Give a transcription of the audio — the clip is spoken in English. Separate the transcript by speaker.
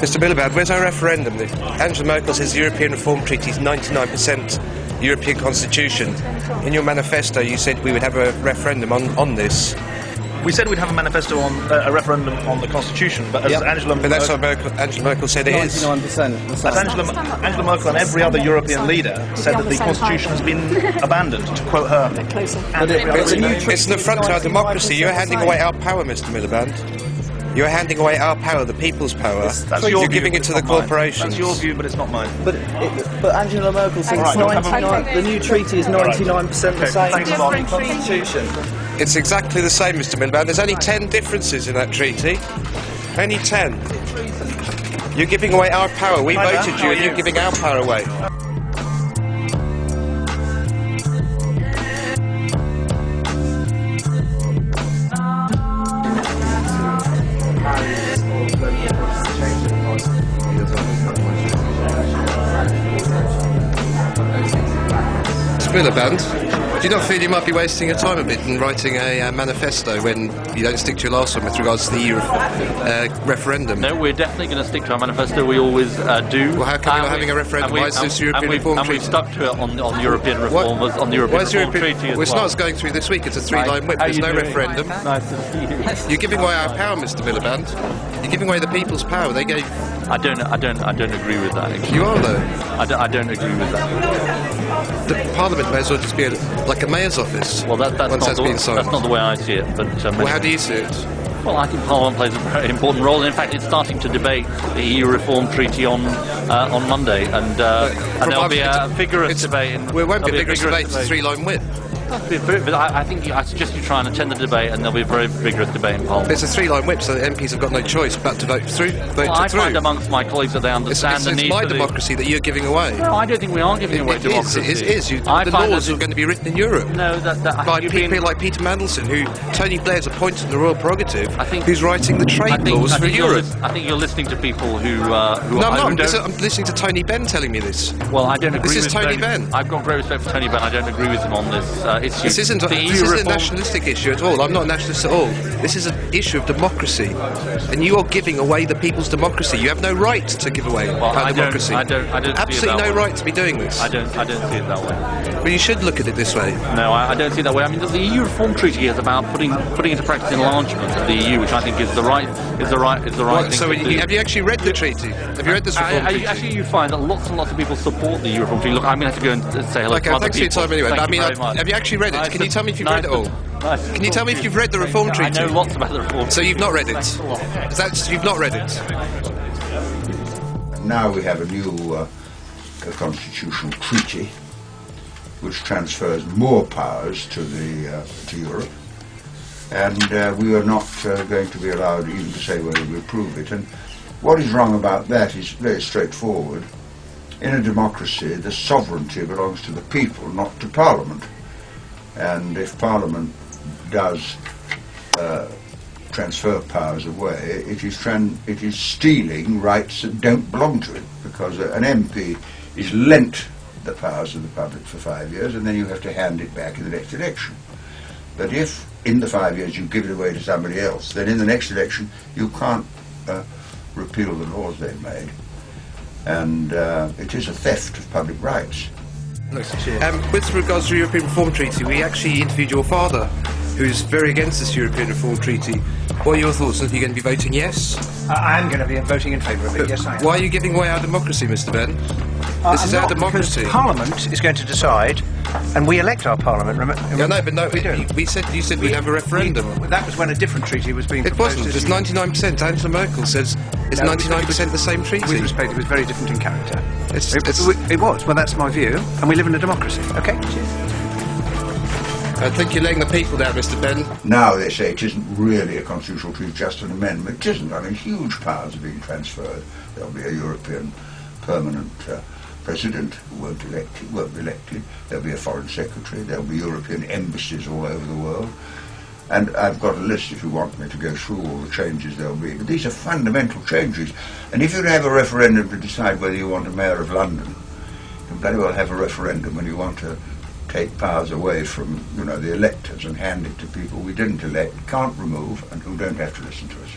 Speaker 1: Mr. Miliband, where's our referendum? Angela Merkel says the European Reform Treaty is 99% European Constitution. In your manifesto, you said we would have a referendum on this.
Speaker 2: We said we'd have a manifesto on a referendum on the Constitution, but as Angela
Speaker 1: But that's what Angela Merkel said it is.
Speaker 3: 99%.
Speaker 2: As Angela Merkel and every other European leader said that the Constitution has been abandoned, to quote her.
Speaker 3: But
Speaker 1: It's an affront to our democracy. You're handing away our power, Mr. Miliband. You're handing away our power, the people's power.
Speaker 2: That's your
Speaker 1: You're
Speaker 2: view,
Speaker 1: giving it to the corporations.
Speaker 2: That's your view, but it's not mine.
Speaker 3: But Angela Merkel says it's 99. The new treaty is 99% the same as the Constitution.
Speaker 1: It's exactly the same, Mr. Miliband. There's only 10 differences in that treaty. Only 10. You're giving away our power. We voted you, and you're giving our power away. Miliband, do you not feel you might be wasting your time a bit in writing a manifesto when you don't stick to your last one with regards to the EU referendum?
Speaker 4: No, we're definitely going to stick to our manifesto. We always do.
Speaker 1: Well, how come you're not having a referendum? Why is this European Reform Treaty?
Speaker 4: And we've stuck to it on European reform, on the European Reform Treaty as well.
Speaker 1: It's not going through this week. It's a three-line whip. There's no referendum.
Speaker 4: Nice to see you.
Speaker 1: You're giving away our power, Mr. Miliband. You're giving away the people's power. They gave.
Speaker 4: I don't agree with that. Actually.
Speaker 1: You are though.
Speaker 4: I don't agree with that.
Speaker 1: The Parliament may as well just be like a mayor's office.
Speaker 4: Well, that's not the way I see it. But
Speaker 1: well, how do you see it?
Speaker 4: Well, I think Parliament plays a very important role. In fact, it's starting to debate the EU Reform Treaty on Monday, and there'll be a vigorous debate.
Speaker 1: Well, it won't be a vigorous debate. It's a three-line whip.
Speaker 4: But I suggest you try and attend the debate, and there'll be a very vigorous debate in Parliament.
Speaker 1: It's a three-line whip, so the MPs have got no choice but to vote through.
Speaker 4: I find amongst my colleagues that they understand the need.
Speaker 1: It's my democracy that you're giving away.
Speaker 4: No, I don't think we are giving away democracy.
Speaker 1: It is. The laws are going to be written in Europe.
Speaker 4: No,
Speaker 1: by people like Peter Mandelson, who Tony Blair's appointed in the Royal Prerogative, who's writing the trade laws for Europe.
Speaker 4: I think you're listening to people who.
Speaker 1: No, I'm not. I'm listening to Tony Benn telling me this.
Speaker 4: Well, I don't agree.
Speaker 1: This is Tony Benn.
Speaker 4: I've got great respect for Tony Benn. I don't agree with him on this issue.
Speaker 1: This isn't a nationalistic issue at all. I'm not a nationalist at all. This is an issue of democracy, and you are giving away the people's democracy. You have no right to give away our democracy.
Speaker 4: I don't
Speaker 1: Absolutely no right to be doing this.
Speaker 4: I don't see it that way.
Speaker 1: But you should look at it this way.
Speaker 4: No, I don't see it that way. I mean, the EU Reform Treaty is about putting into practice enlargement of the EU, which I think is the right thing.
Speaker 1: So have you actually read the treaty? Have you read this Reform Treaty?
Speaker 4: Actually, you find that lots and lots of people support the EU Reform Treaty. Look, I'm going to have to go and say hello to other
Speaker 1: thanks
Speaker 4: people.
Speaker 1: for your time anyway.
Speaker 4: Thank you very much.
Speaker 1: Have you actually read it? Can you tell me if you've read it all? Can you tell me if you've read the Reform Treaty?
Speaker 4: I know lots about the Reform Treaty.
Speaker 1: So you've not read it? You've not read it?
Speaker 5: Now we have a new constitutional treaty which transfers more powers to Europe, and we are not going to be allowed even to say whether we approve it. And what is wrong about that is very straightforward. In a democracy, the sovereignty belongs to the people, not to Parliament. And if Parliament does transfer powers away, it is stealing rights that don't belong to it, because an MP is lent the powers of the public for 5 years, and then you have to hand it back in the next election. But if in the 5 years you give it away to somebody else, then in the next election you can't repeal the laws they've made. And it is a theft of public rights.
Speaker 1: With regards to the European Reform Treaty, we actually interviewed your father, who's very against this European Reform Treaty. What are your thoughts? Are you going to be voting yes?
Speaker 6: I am going to be voting in favour of it, yes I am.
Speaker 1: Why are you giving away our democracy, Mr. Benn? This is our democracy.
Speaker 6: Parliament is going to decide, and we elect our Parliament.
Speaker 1: You said we'd have a referendum.
Speaker 6: That was when a different treaty was being proposed.
Speaker 1: It wasn't. It's 99%. Angela Merkel says it's 99% the same treaty.
Speaker 6: With respect, it was very different in character. It was. Well, that's my view, and we live in a democracy. Okay, cheers.
Speaker 1: I think you're letting the people down, Mr. Benn.
Speaker 5: Now they say it isn't really a constitutional treaty, just an amendment. It isn't. I mean, huge powers are being transferred. There'll be a European permanent president who won't be elected. There'll be a foreign secretary. There'll be European embassies all over the world. And I've got a list if you want me to go through all the changes there'll be. But these are fundamental changes. And if you have a referendum to decide whether you want a mayor of London, you can very well have a referendum when you want to take powers away from, the electors and hand it to people we didn't elect, can't remove, and who don't have to listen to us.